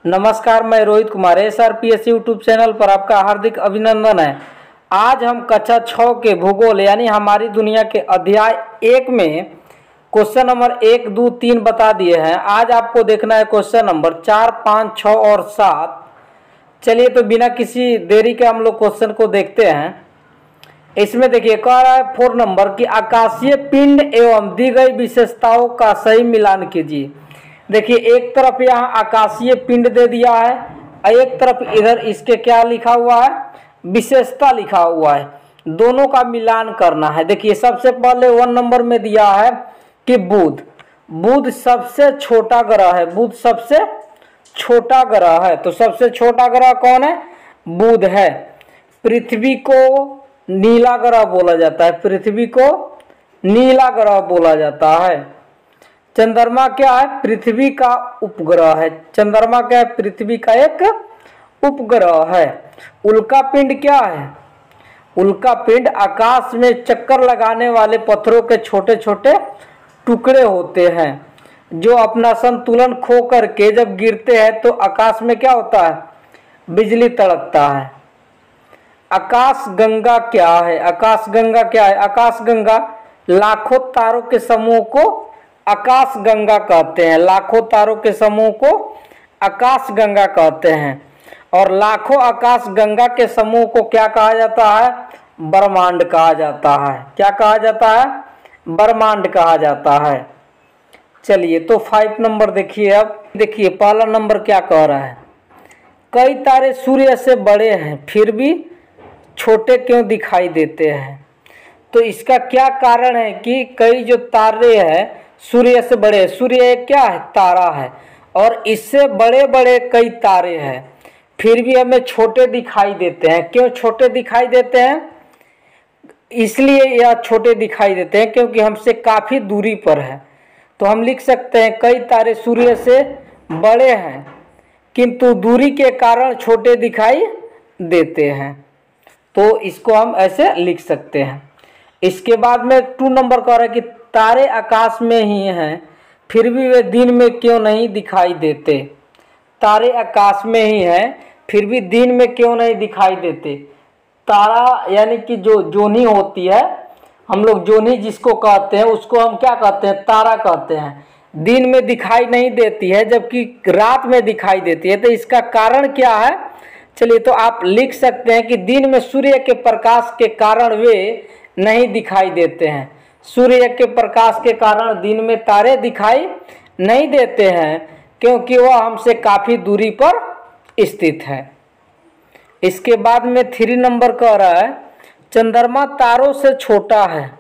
नमस्कार, मैं Rohit Kumar. SRPS YouTube channel पर आपका हार्दिक अभिनंदन है। आज हम कक्षा 6 के भूगोल यानी हमारी दुनिया के अध्याय 1 में क्वेश्चन नंबर 1, 2, 3 बता दिए हैं। आज आपको देखना है क्वेश्चन नंबर 4, 5, 6 और 7। चलिए तो बिना किसी देरी के हम लोग क्वेश्चन को देखते हैं। इसमें देखिए कह रहा है 4 नंबर की आकाशीय पिंड एवं दी गई विशेषताओं का सही मिलान कीजिए। देखिए एक तरफ यहाँ आकाशीय पिंड दे दिया है और एक तरफ इधर इसके क्या लिखा हुआ है, विशेषता लिखा हुआ है। दोनों का मिलान करना है। देखिए सबसे पहले 1 नंबर में दिया है कि बुध सबसे छोटा ग्रह है। बुध सबसे छोटा ग्रह है, तो सबसे छोटा ग्रह कौन है? बुध है। पृथ्वी को नीला ग्रह बोला जाता है। पृथ्वी को नीला ग्रह बोला जाता है। चंद्रमा क्या है? पृथ्वी का उपग्रह है। चंद्रमा क्या है? पृथ्वी का एक उपग्रह है। उल्का पिंड क्या है? उल्का पिंड आकाश में चक्कर लगाने वाले पत्थरों के छोटे छोटे टुकड़े होते हैं जो अपना संतुलन खो करके जब गिरते हैं तो आकाश में क्या होता है? बिजली तड़कता है। आकाश गंगा क्या है? आकाश गंगा क्या है? आकाश गंगा लाखों तारों के समूह को आकाश गंगा कहते हैं। लाखों तारों के समूह को आकाश गंगा कहते हैं। और लाखों आकाश गंगा के समूह को क्या कहा जाता है? ब्रह्मांड कहा जाता है। क्या कहा जाता है? ब्रह्मांड कहा जाता है। चलिए तो 5 नंबर देखिए। अब देखिए पहला नंबर क्या कह रहा है, कई तारे सूर्य से बड़े हैं फिर भी छोटे क्यों दिखाई देते हैं? तो इसका क्या कारण है कि कई जो तारे हैं सूर्य से बड़े, सूर्य एक क्या है? तारा है, और इससे बड़े बड़े कई तारे हैं फिर भी हमें छोटे दिखाई देते हैं। क्यों छोटे दिखाई देते हैं? इसलिए यह छोटे दिखाई देते हैं क्योंकि हमसे काफ़ी दूरी पर है। तो हम लिख सकते हैं कई तारे सूर्य से बड़े हैं किंतु दूरी के कारण छोटे दिखाई देते हैं। तो इसको हम ऐसे लिख सकते हैं। इसके बाद में 2 नंबर कह रहा है कि तारे आकाश में ही हैं फिर भी वे दिन में क्यों नहीं दिखाई देते? तारे आकाश में ही हैं फिर भी दिन में क्यों नहीं दिखाई देते? तारा यानी कि जो जोनी होती है, हम लोग जोनी जिसको कहते हैं उसको हम क्या कहते हैं? तारा कहते हैं। दिन में दिखाई नहीं देती है जबकि रात में दिखाई देती है। तो इसका कारण क्या है? चलिए तो आप लिख सकते हैं कि दिन में सूर्य के प्रकाश के कारण वे नहीं दिखाई देते हैं। सूर्य के प्रकाश के कारण दिन में तारे दिखाई नहीं देते हैं क्योंकि वह हमसे काफ़ी दूरी पर स्थित है। इसके बाद में 3 नंबर कह रहा है चंद्रमा तारों से छोटा है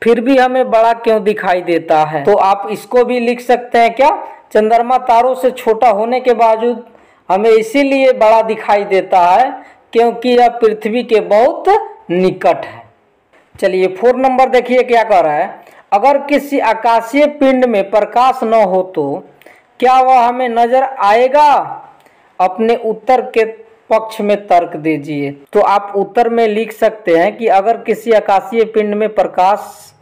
फिर भी हमें बड़ा क्यों दिखाई देता है? तो आप इसको भी लिख सकते हैं क्या? चंद्रमा तारों से छोटा होने के बावजूद हमें इसीलिए बड़ा दिखाई देता है क्योंकि यह पृथ्वी के बहुत निकट है। चलिए 4 नंबर देखिए क्या कह रहा है, अगर किसी आकाशीय पिंड में प्रकाश न हो तो क्या वह हमें नजर आएगा? अपने उत्तर के पक्ष में तर्क दीजिए। तो आप उत्तर में लिख सकते हैं कि अगर किसी आकाशीय पिंड में प्रकाश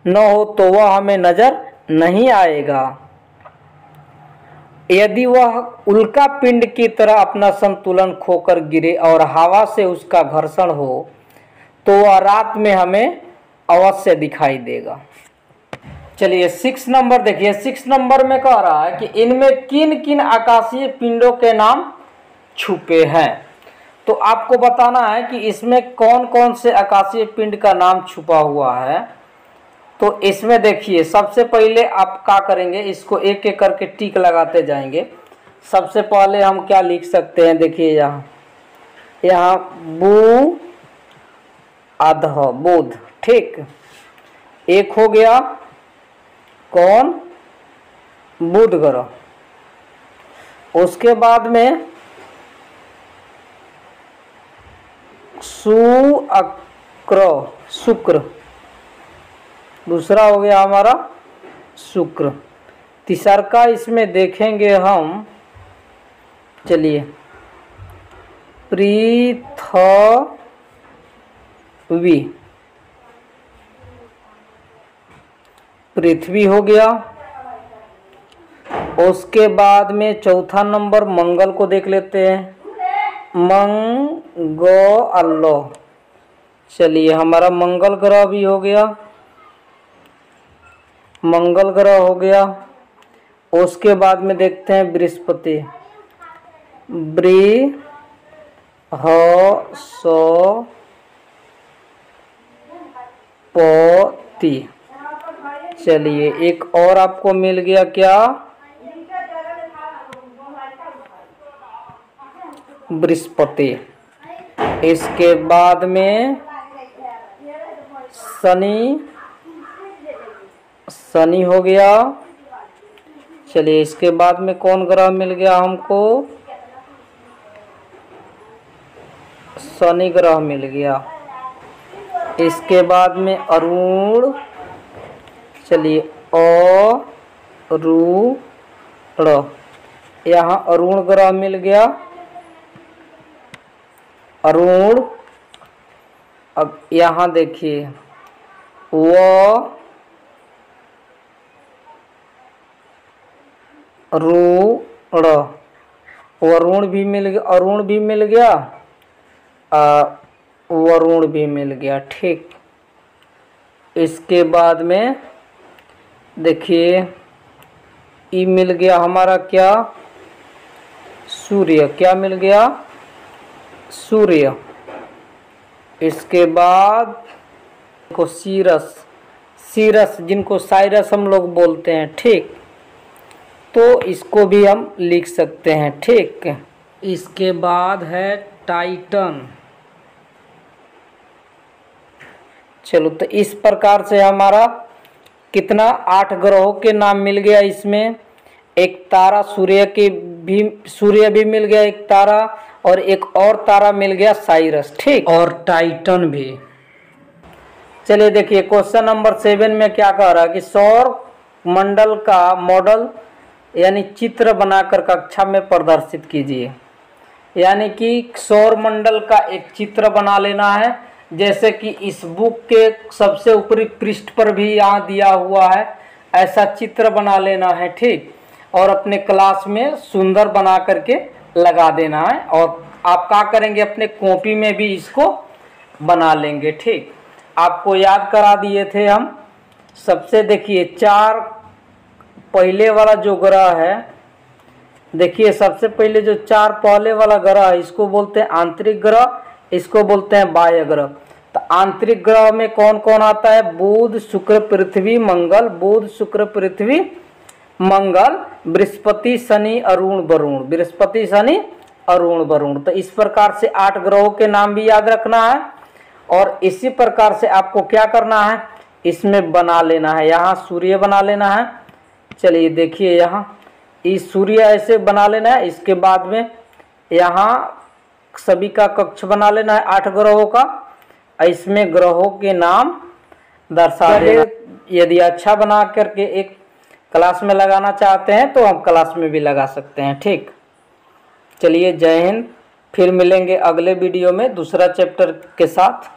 न हो तो वह हमें नजर नहीं आएगा। यदि वह उल्का पिंड की तरह अपना संतुलन खोकर गिरे और हवा से उसका घर्षण हो तो वह रात में हमें अवश्य दिखाई देगा। चलिए 6 नंबर देखिए। 6 नंबर में कह रहा है कि इनमें किन किन आकाशीय पिंडों के नाम छुपे हैं? तो आपको बताना है कि इसमें कौन कौन से आकाशीय पिंड का नाम छुपा हुआ है। तो इसमें देखिए सबसे पहले आप क्या करेंगे, इसको एक एक करके टिक लगाते जाएंगे। सबसे पहले हम क्या लिख सकते हैं, देखिए यहाँ बुध, ठीक, एक हो गया कौन? बुध ग्रह। उसके बाद में शुक्र, दूसरा हो गया हमारा शुक्र। तीसरा का इसमें देखेंगे हम, चलिए पृथ्वी हो गया। उसके बाद में चौथा नंबर मंगल को देख लेते हैं, मंगल। चलिए हमारा मंगल ग्रह भी हो गया, मंगल ग्रह हो गया। उसके बाद में देखते हैं बृहस्पति, बृहस्पति। चलिए एक और आपको मिल गया क्या, बृहस्पति। इसके बाद में शनि, शनि हो गया। चलिए इसके बाद में कौन ग्रह मिल गया हमको, शनि ग्रह मिल गया। इसके बाद में अरुण, चलिए अरुण, यहाँ अरुण ग्रह मिल गया, अरुण। अब यहाँ देखिए वरुण भी मिल गया, अरुण भी मिल गया, वरुण भी मिल गया। ठीक, इसके बाद में देखिए ये मिल गया हमारा क्या, सूर्य। क्या मिल गया, सूर्य। इसके बाद को सीरस, सीरस जिनको साइरस हम लोग बोलते हैं। ठीक, तो इसको भी हम लिख सकते हैं। ठीक, इसके बाद है टाइटन। चलो तो इस प्रकार से हमारा कितना 8 ग्रहों के नाम मिल गया। इसमें एक तारा सूर्य भी मिल गया एक तारा, और एक और तारा मिल गया साइरस। ठीक, और टाइटन भी। चलिए देखिए क्वेश्चन नंबर 7 में क्या कह रहा है कि सौर मंडल का मॉडल यानी चित्र बनाकर कक्षा में प्रदर्शित कीजिए। यानी कि सौर मंडल का एक चित्र बना लेना है, जैसे कि इस बुक के सबसे ऊपरी पृष्ठ पर भी यहाँ दिया हुआ है, ऐसा चित्र बना लेना है। ठीक, और अपने क्लास में सुंदर बना करके लगा देना है, और आप क्या करेंगे अपने कॉपी में भी इसको बना लेंगे। ठीक, आपको याद करा दिए थे हम। सबसे देखिए 4 पहले वाला जो ग्रह है, देखिए सबसे पहले जो 4 पहले वाला ग्रह है इसको बोलते हैं आंतरिक ग्रह, इसको बोलते हैं बाह्य ग्रह। तो आंतरिक ग्रह में कौन कौन आता है, बुध शुक्र पृथ्वी मंगल, बुध शुक्र पृथ्वी मंगल, बृहस्पति शनि अरुण वरुण, बृहस्पति शनि अरुण वरुण। तो इस प्रकार से 8 ग्रहों के नाम भी याद रखना है, और इसी प्रकार से आपको क्या करना है, इसमें बना लेना है। यहाँ सूर्य बना लेना है। चलिए देखिए यहाँ इस सूर्य ऐसे बना लेना है। इसके बाद में यहाँ सभी का कक्ष बना लेना है 8 ग्रहों का, इसमें ग्रहों के नाम दर्शा देना। यदि अच्छा बना करके एक क्लास में लगाना चाहते हैं तो हम क्लास में भी लगा सकते हैं। ठीक, चलिए जय हिंद। फिर मिलेंगे अगले वीडियो में दूसरा चैप्टर के साथ।